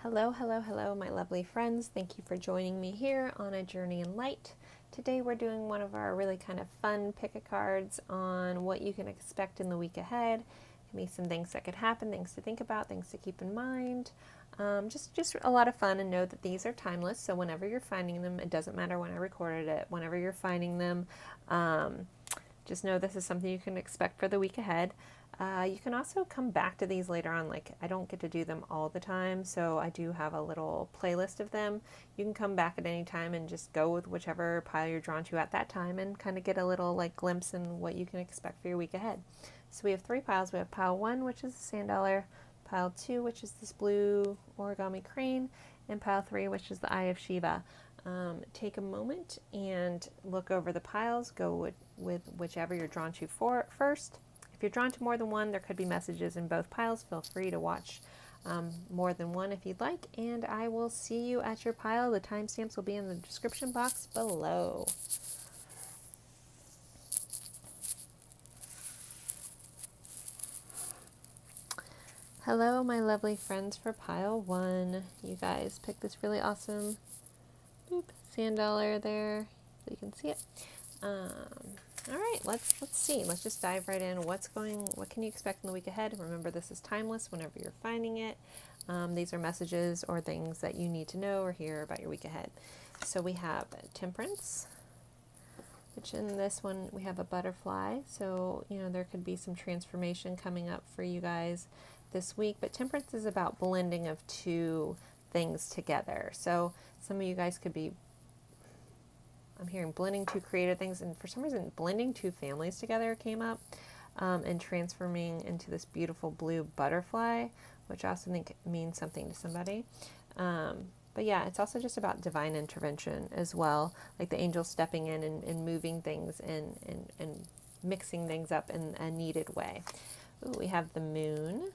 Hello, hello, hello, my lovely friends. Thank you for joining me here on a journey in light. Today we're doing one of our really kind of fun pick-a-cards on what you can expect in the week ahead. Maybe some things that could happen, things to think about, things to keep in mind. Just a lot of fun, and know that these are timeless. So whenever you're finding them, it doesn't matter when I recorded it. Whenever you're finding them, just know this is something you can expect for the week ahead. You can also come back to these later on. Like, I don't get to do them all the time, so I do have a little playlist of them. You can come back at any time and just go with whichever pile you're drawn to at that time and kind of get a little like glimpse in what you can expect for your week ahead. So we have three piles. We have pile 1, which is the sand dollar, pile 2, which is this blue origami crane, and pile 3, which is the Eye of Shiva. Take a moment and look over the piles. Go with whichever you're drawn to first. If you're drawn to more than one, there could be messages in both piles. Feel free to watch more than one if you'd like, and I will see you at your pile. The timestamps will be in the description box below. Hello, my lovely friends for pile 1. You guys picked this really awesome sand dollar there, so you can see it. All right, let's see. Let's just dive right in. What can you expect in the week ahead? Remember, this is timeless whenever you're finding it. These are messages or things that you need to know or hear about your week ahead. So we have Temperance, which in this one we have a butterfly. So, there could be some transformation coming up for you guys this week. But Temperance is about blending of two things together. So some of you guys could be, I'm hearing blending two creative things, and for some reason blending two families together came up, and transforming into this beautiful blue butterfly, which I also think means something to somebody. But yeah, it's also just about divine intervention as well, like the angels stepping in and moving things and mixing things up in a needed way. Ooh, we have the moon,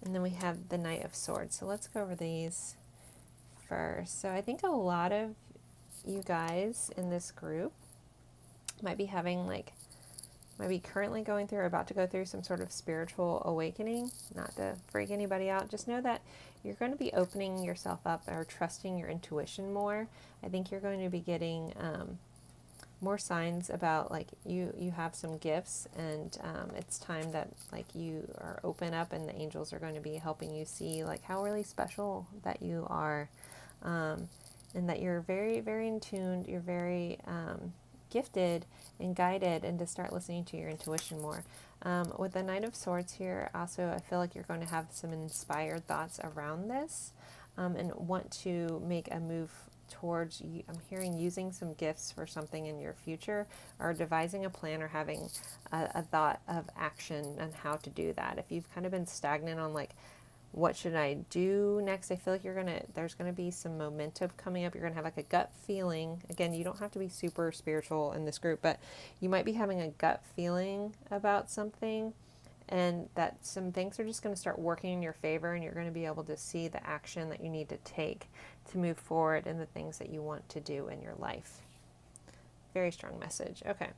and then we have the Knight of Swords. So let's go over these first. So I think a lot of you guys in this group might be currently going through or about to go through some sort of spiritual awakening. Not to freak anybody out, just know that you're going to be opening yourself up or trusting your intuition more. I think you're going to be getting more signs about like you have some gifts, and it's time that like you are open up, and the angels are going to be helping you see like how really special that you are. And that you're very, very in tune, you're very gifted and guided, and to start listening to your intuition more. With the Knight of Swords here, also, I feel like you're going to have some inspired thoughts around this, and want to make a move towards, I'm hearing, using some gifts for something in your future, or devising a plan, or having a thought of action on how to do that. If you've kind of been stagnant on like, what should I do next? I feel like there's going to be some momentum coming up. You're going to have like a gut feeling. Again, you don't have to be super spiritual in this group, but you might be having a gut feeling about something, and that some things are just going to start working in your favor, and you're going to be able to see the action that you need to take to move forward in the things that you want to do in your life. Very strong message. Okay.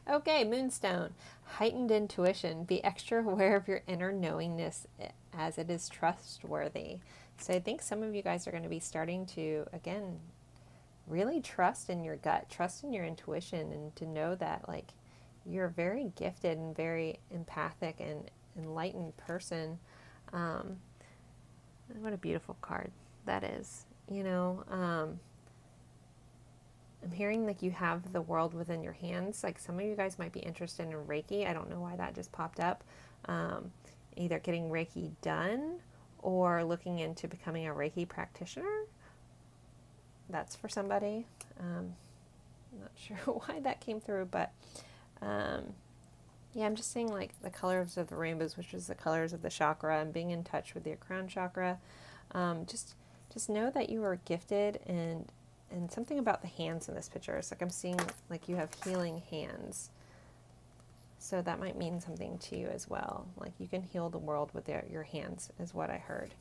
Okay, Moonstone. Heightened intuition. Be extra aware of your inner knowingness as it is trustworthy. So I think some of you guys are going to be starting to, again, really trust in your gut, trust in your intuition, and to know that like you're a very gifted and very empathic and enlightened person. What a beautiful card that is. I'm hearing like you have the world within your hands. Like some of you guys might be interested in Reiki. I don't know why that just popped up. Either getting Reiki done or looking into becoming a Reiki practitioner. That's for somebody. I'm not sure why that came through, but yeah, I'm just seeing like the colors of the rainbows, which is the colors of the chakra, and being in touch with your crown chakra. Just know that you are gifted, and something about the hands in this picture. It's like I'm seeing like you have healing hands. So that might mean something to you as well. Like you can heal the world with your hands is what I heard.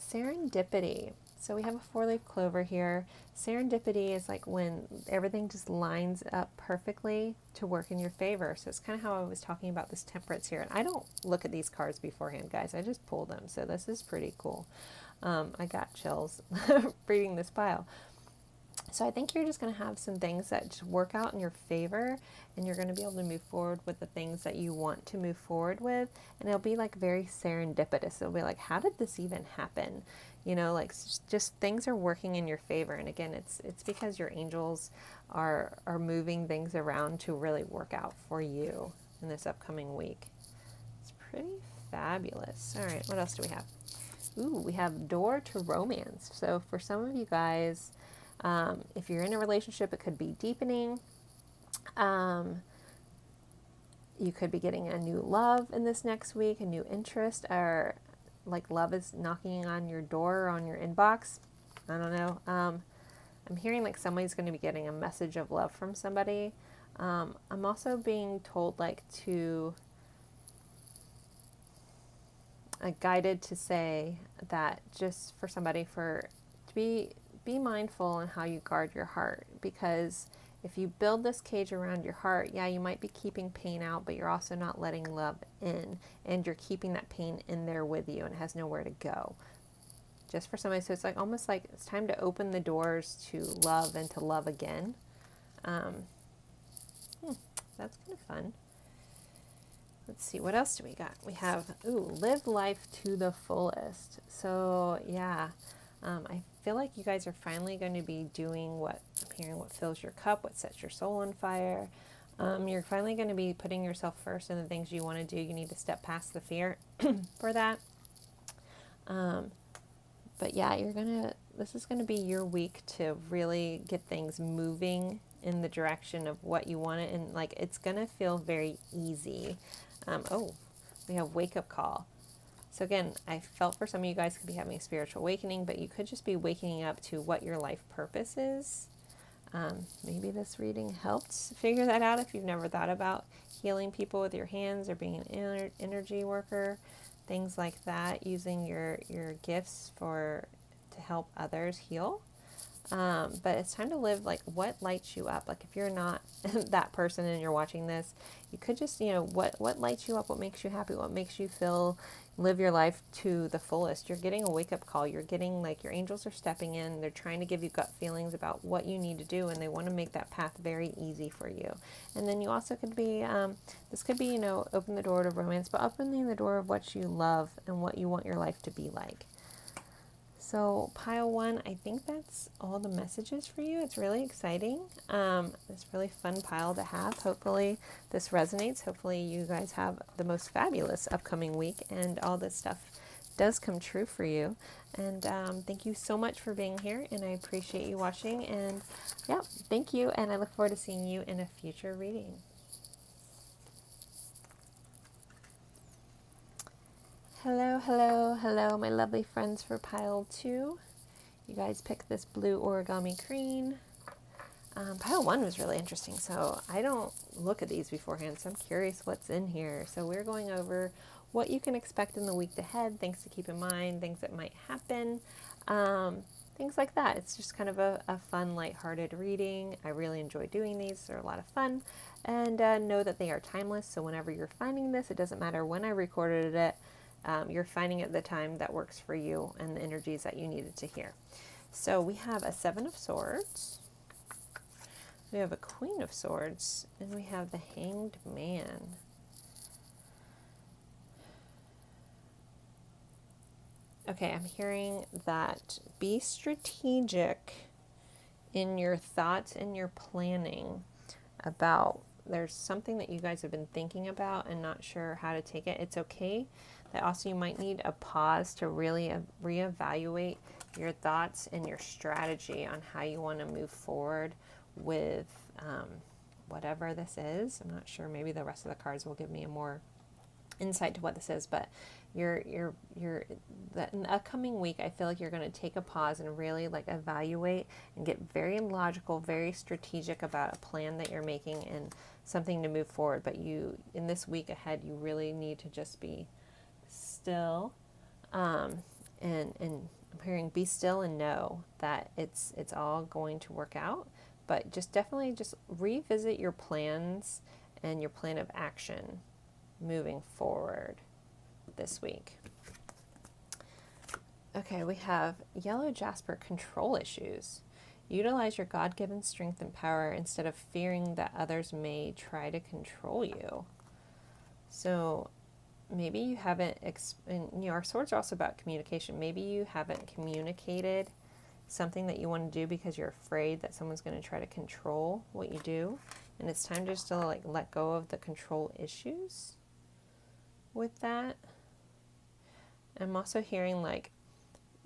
Serendipity. So we have a 4-leaf clover here. Serendipity is like when everything just lines up perfectly to work in your favor. So it's kind of how I was talking about this temperance here. And I don't look at these cards beforehand, guys. I just pull them. So this is pretty cool. I got chills reading this pile. So I think you're just going to have some things that just work out in your favor, and you're going to be able to move forward with the things that you want to move forward with. And it'll be like very serendipitous. It'll be like, how did this even happen? You know, like just things are working in your favor. And again, it's because your angels are moving things around to really work out for you in this upcoming week. It's pretty fabulous. All right, what else do we have? Ooh, we have door to romance. So for some of you guys, if you're in a relationship, it could be deepening. You could be getting a new love in this next week, a new interest, or like love is knocking on your door or on your inbox. I don't know. I'm hearing like somebody's going to be getting a message of love from somebody. I'm also being told like to guided to say that just for somebody to be mindful in how you guard your heart, because if you build this cage around your heart, yeah, you might be keeping pain out, but you're also not letting love in, and you're keeping that pain in there with you, and it has nowhere to go. Just for somebody, so it's like almost like it's time to open the doors to love and to love again. That's kind of fun. Let's see, what else do we got? We have, live life to the fullest. So, yeah, I feel like you guys are finally going to be doing what I'm hearing, what fills your cup, what sets your soul on fire. You're finally going to be putting yourself first in the things you want to do. You need to step past the fear for that. But yeah, this is going to be your week to really get things moving in the direction of what you want it, and like it's going to feel very easy. We have wake up call. So again, I felt for some of you guys could be having a spiritual awakening, but you could just be waking up to what your life purpose is. Maybe this reading helped figure that out if you've never thought about healing people with your hands or being an energy worker, things like that, using your gifts to help others heal. But it's time to live like what lights you up. Like if you're not that person and you're watching this, you could just, what lights you up, what makes you happy, what makes you feel, live your life to the fullest. You're getting a wake up call. You're getting like your angels are stepping in. They're trying to give you gut feelings about what you need to do, and they want to make that path very easy for you. And then you also could be, this could be, open the door to romance, but opening the door of what you love and what you want your life to be like. So pile 1, I think that's all the messages for you. It's really exciting. It's really fun pile to have. Hopefully this resonates. Hopefully you guys have the most fabulous upcoming week and all this stuff does come true for you. And thank you so much for being here, and I appreciate you watching. And yeah, thank you, and I look forward to seeing you in a future reading. Hello, hello, hello, my lovely friends for pile 2. You guys picked this blue origami green. Pile 1 was really interesting, so I don't look at these beforehand, so I'm curious what's in here. So we're going over what you can expect in the week ahead, things to keep in mind, things that might happen, things like that. It's just kind of a fun, lighthearted reading. I really enjoy doing these. They're a lot of fun. And know that they are timeless, so whenever you're finding this, it doesn't matter when I recorded it. You're finding it the time that works for you and the energies that you needed to hear. So we have a 7 of Swords, we have a Queen of Swords, and we have the Hanged Man. Okay, I'm hearing that be strategic in your thoughts and your planning about there's something that you guys have been thinking about and not sure how to take it. It's okay. That also you might need a pause to really reevaluate your thoughts and your strategy on how you want to move forward with whatever this is. I'm not sure. Maybe the rest of the cards will give me a more insight to what this is, but in the upcoming week, I feel like you're going to take a pause and really like evaluate and get very logical, very strategic about a plan that you're making and something to move forward. But in this week ahead, you really need to just be still and I'm hearing be still and know that it's all going to work out, but just definitely just revisit your plans and your plan of action moving forward this week. Okay, we have yellow jasper, control issues. Utilize your God-given strength and power instead of fearing that others may try to control you. So maybe you haven't, and our swords are also about communication. Maybe you haven't communicated something that you want to do because you're afraid that someone's going to try to control what you do. And it's time just to like let go of the control issues with that. I'm also hearing like,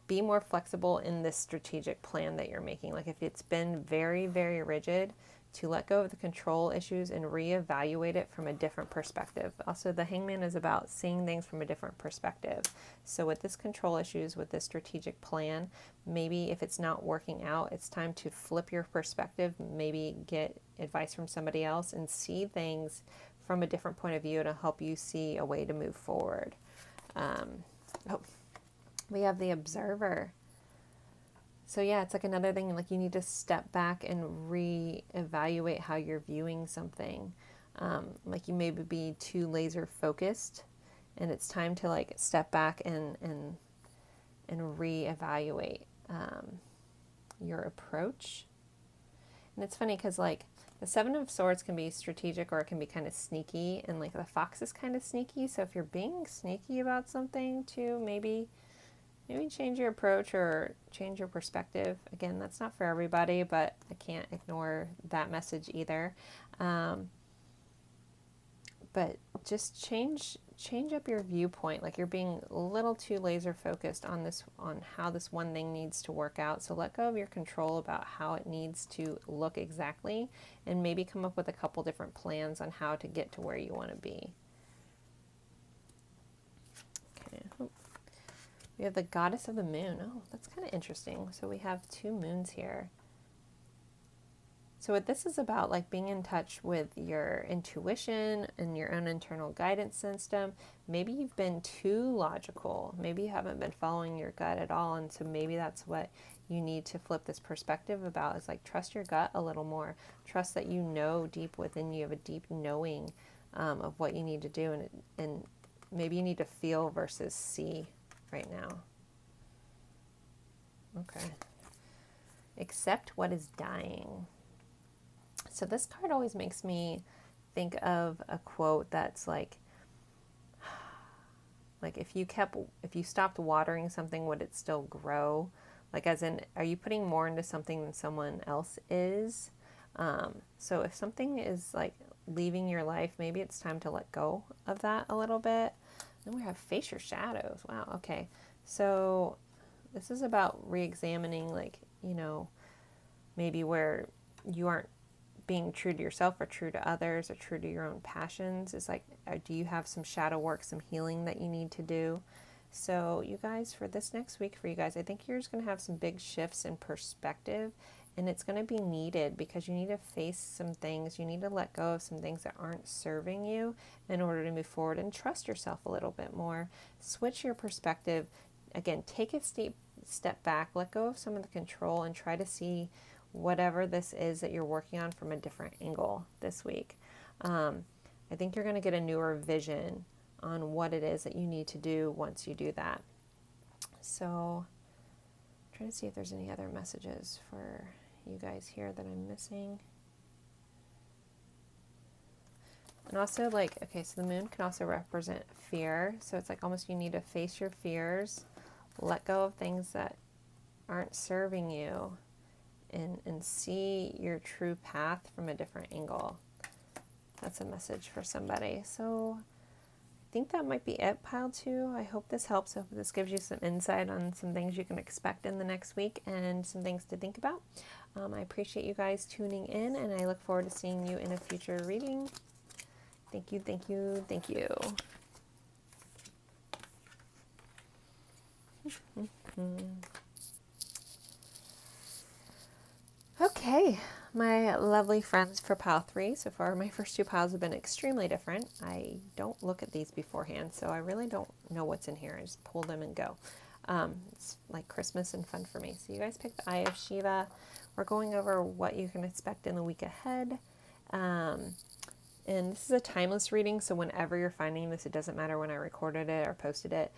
be more flexible in this strategic plan that you're making. Like if it's been very, very rigid, to let go of the control issues and reevaluate it from a different perspective. Also, the Hangman is about seeing things from a different perspective. So with this control issues, with this strategic plan, maybe if it's not working out, it's time to flip your perspective, maybe get advice from somebody else and see things from a different point of view to help you see a way to move forward. We have the Observer. So yeah, it's like another thing, like you need to step back and reevaluate how you're viewing something. Like you maybe be too laser focused, and it's time to like step back and reevaluate your approach. And it's funny because like the Seven of Swords can be strategic or it can be kind of sneaky, and like the Fox is kind of sneaky. So if you're being sneaky about something too, maybe change your approach or change your perspective. Again, that's not for everybody, but I can't ignore that message either. But just change up your viewpoint. Like you're being a little too laser focused on how this one thing needs to work out. So let go of your control about how it needs to look exactly, and maybe come up with a couple different plans on how to get to where you want to be. Okay. We have the Goddess of the Moon. Oh, that's kind of interesting. So we have two moons here. So what this is about, like being in touch with your intuition and your own internal guidance system. Maybe you've been too logical. Maybe you haven't been following your gut at all. And so maybe that's what you need to flip this perspective about, is like trust your gut a little more. Trust that you know deep within you, have a deep knowing of what you need to do. And maybe you need to feel versus see right now. Okay. Accept what is dying. So this card always makes me think of a quote that's like if you stopped watering something, would it still grow? Like as in, are you putting more into something than someone else is? So if something is like leaving your life, maybe it's time to let go of that a little bit. Then we have face your shadows. Wow. Okay. So this is about re-examining, like, maybe where you aren't being true to yourself or true to others or true to your own passions. It's like, do you have some shadow work, some healing that you need to do? So you guys, for this next week for you guys, I think you're just going to have some big shifts in perspective, and it's going to be needed because you need to face some things. You need to let go of some things that aren't serving you in order to move forward, and trust yourself a little bit more. Switch your perspective. Again, take a step back, let go of some of the control, and try to see whatever this is that you're working on from a different angle this week. I think you're going to get a newer vision on what it is that you need to do once you do that. So I'm trying to see if there's any other messages for you guys here that I'm missing. And also, like, okay, so the moon can also represent fear. So it's like almost you need to face your fears, let go of things that aren't serving you, and see your true path from a different angle. That's a message for somebody. So I think that might be it, pile 2. I hope this helps. I hope this gives you some insight on some things you can expect in the next week and some things to think about. I appreciate you guys tuning in, and I look forward to seeing you in a future reading. Thank you, thank you, thank you. Okay, my lovely friends for pile 3. So far, my first 2 piles have been extremely different. I don't look at these beforehand, so I really don't know what's in here. I just pull them and go. It's like Christmas and fun for me. So you guys picked the Eye of Shiva. We're going over what you can expect in the week ahead. And this is a timeless reading, so whenever you're finding this, it doesn't matter when I recorded it or posted it.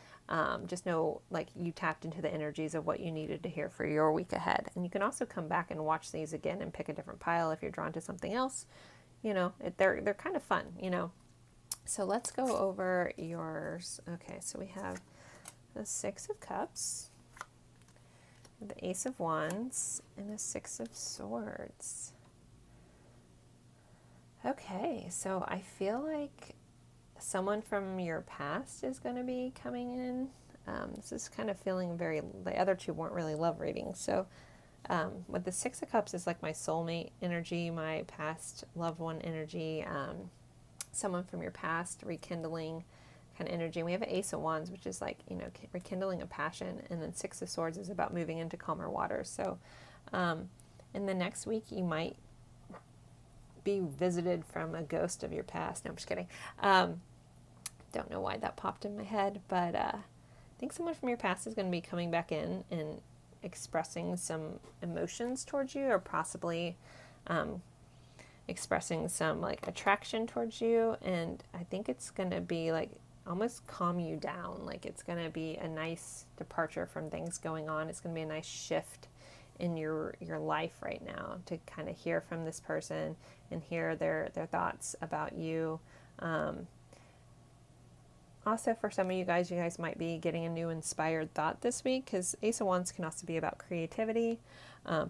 Just know, like, you tapped into the energies of what you needed to hear for your week ahead. And you can also come back and watch these again and pick a different pile if you're drawn to something else. You know, they're kind of fun, you know. So let's go over yours. Okay, so we have the Six of Cups, the Ace of Wands, and the Six of Swords. Okay, so I feel like someone from your past is going to be coming in. This is kind of feeling very, the other two weren't really love readings. So with the Six of Cups is like my soulmate energy, my past loved one energy, someone from your past rekindling kind of energy. And we have an Ace of Wands, which is like, you know, rekindling a passion. And then Six of Swords is about moving into calmer waters. So in the next week, you might be visited from a ghost of your past. No, I'm just kidding. Don't know why that popped in my head, but I think someone from your past is going to be coming back in and expressing some emotions towards you, or possibly expressing some like attraction towards you. And I think it's going to be like almost calm you down. Like it's going to be a nice departure from things going on. It's going to be a nice shift in your life right now, to kind of hear from this person and hear their thoughts about you. Also, for some of you guys might be getting a new inspired thought this week, because Ace of Wands can also be about creativity,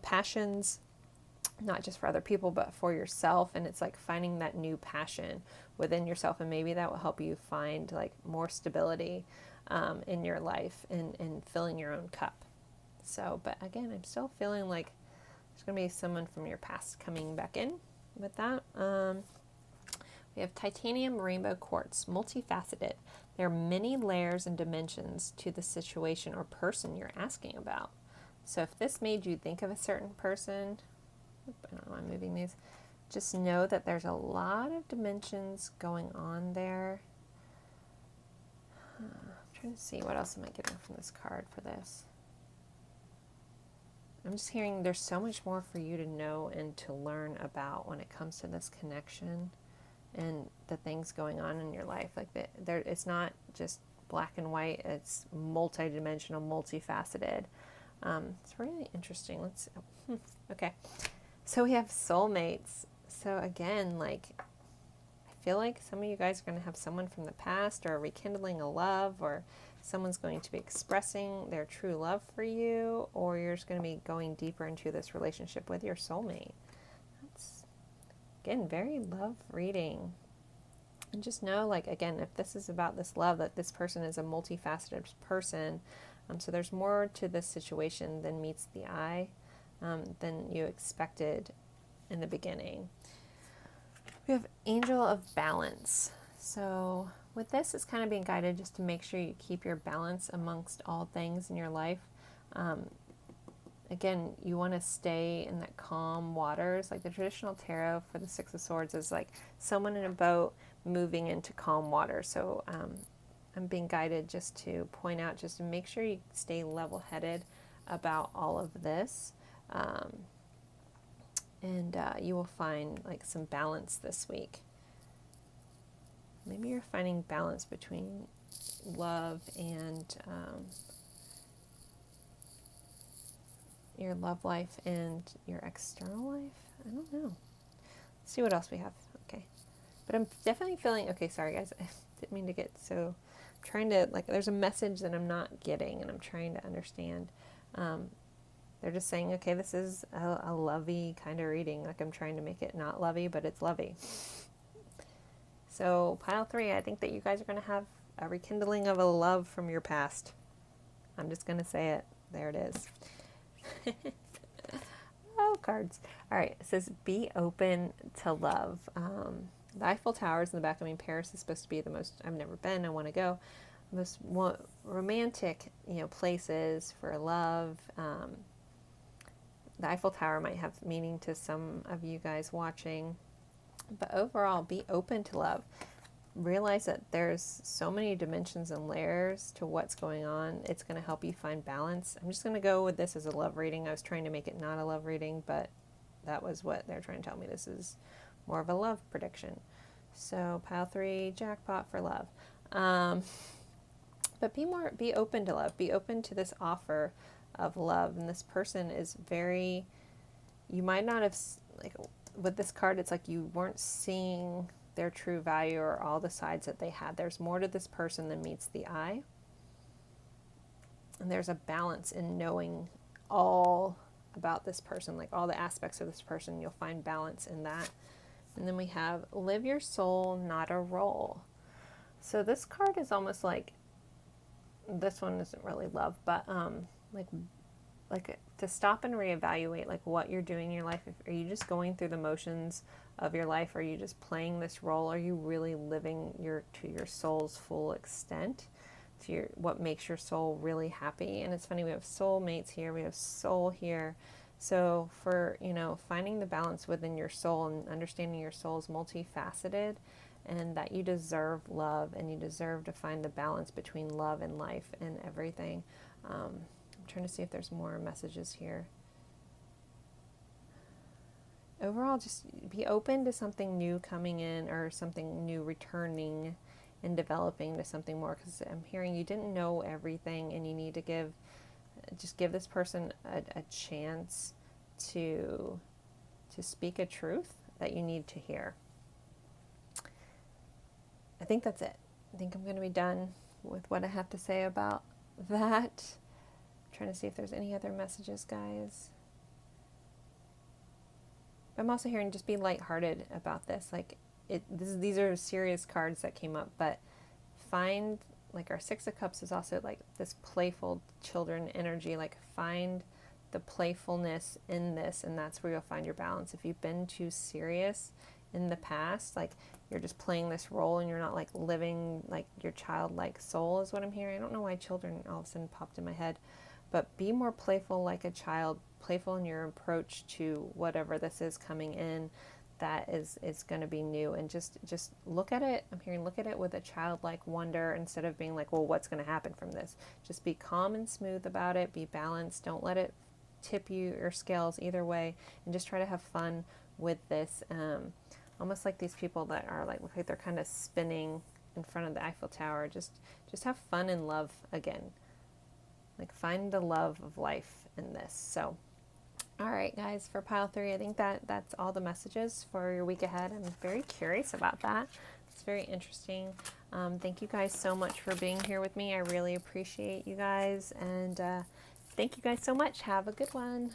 passions, not just for other people, but for yourself. And it's like finding that new passion within yourself, and maybe that will help you find like more stability in your life and filling your own cup. So, but again, I'm still feeling like there's going to be someone from your past coming back in with that. We have titanium rainbow quartz, multifaceted. There are many layers and dimensions to the situation or person you're asking about. So if this made you think of a certain person, I don't know why I'm moving these, just know that there's a lot of dimensions going on there. I'm trying to see what else am I getting from this card for this. I'm just hearing there's so much more for you to know and to learn about when it comes to this connection and the things going on in your life. Like it's not just black and white, it's multi-dimensional, multifaceted. It's really interesting. Okay. So we have soulmates. So again, like, I feel like some of you guys are going to have someone from the past, or rekindling a love, or someone's going to be expressing their true love for you, or you're just going to be going deeper into this relationship with your soulmate. That's, again, very love reading. And just know, like, again, if this is about this love, that this person is a multifaceted person. So there's more to this situation than meets the eye, than you expected in the beginning. We have Angel of Balance. So with this, it's kind of being guided just to make sure you keep your balance amongst all things in your life. Again, you want to stay in that calm waters. Like the traditional tarot for the Six of Swords is like someone in a boat moving into calm water. So I'm being guided just to point out, just to make sure you stay level-headed about all of this. And you will find like some balance this week. Maybe you're finding balance between love and your love life and your external life. I don't know. Let's see what else we have. Okay. But I'm definitely feeling, okay, sorry guys. I didn't mean to get so, I'm trying to, like, there's a message that I'm not getting and I'm trying to understand. They're just saying, okay, this is a lovey kind of reading. Like I'm trying to make it not lovey, but it's lovey. So pile 3, I think that you guys are going to have a rekindling of a love from your past. I'm just going to say it. There it is. Oh, cards. All right. It says, be open to love. The Eiffel Tower is in the back. I mean, Paris is supposed to be the most, I've never been, I want to go. Most romantic, places for love. The Eiffel Tower might have meaning to some of you guys watching. But overall, be open to love. realize that there's so many dimensions and layers to what's going on. It's going to help you find balance. I'm just going to go with this as a love reading. I was trying to make it not a love reading, but that was what they're trying to tell me. This is more of a love prediction. So pile 3, jackpot for love. But be open to love. Be open to this offer of love. And this person is very, you might not have, like with this card, it's like you weren't seeing their true value or all the sides that they had. There's more to this person than meets the eye. And there's a balance in knowing all about this person, like all the aspects of this person. You'll find balance in that. And then we have live your soul, not a role. So this card is almost like, this one isn't really love, but like to stop and reevaluate like what you're doing in your life. Are you just going through the motions of your life? Are you just playing this role? Are you really living to your soul's full extent? To what makes your soul really happy? And it's funny, we have soulmates here, we have soul here. So for, finding the balance within your soul and understanding your soul is multifaceted, and that you deserve love and you deserve to find the balance between love and life and everything. I'm trying to see if there's more messages here. Overall, just be open to something new coming in or something new returning and developing to something more, because I'm hearing you didn't know everything and you need to give this person a chance to speak a truth that you need to hear. I think that's it. I think I'm going to be done with what I have to say about that. I'm trying to see if there's any other messages, guys. I'm also hearing just be lighthearted about this. Like these are serious cards that came up, but find, like our Six of Cups is also like this playful children energy. Like find the playfulness in this, and that's where you'll find your balance. If you've been too serious in the past, like you're just playing this role and you're not like living like your childlike soul is what I'm hearing. I don't know why children all of a sudden popped in my head, but be more playful like a child, playful in your approach to whatever this is coming in that is going to be new, and just look at it. I'm hearing look at it with a childlike wonder instead of being like, well, what's going to happen from this? Just be calm and smooth about it, be balanced, don't let it tip your scales either way, and just try to have fun with this. Almost like these people that are like they're kind of spinning in front of the Eiffel Tower. Just have fun and love again. Like find the love of life in this. So, all right, guys, for pile 3, I think that's all the messages for your week ahead. I'm very curious about that. It's very interesting. Thank you guys so much for being here with me. I really appreciate you guys, and thank you guys so much. Have a good one.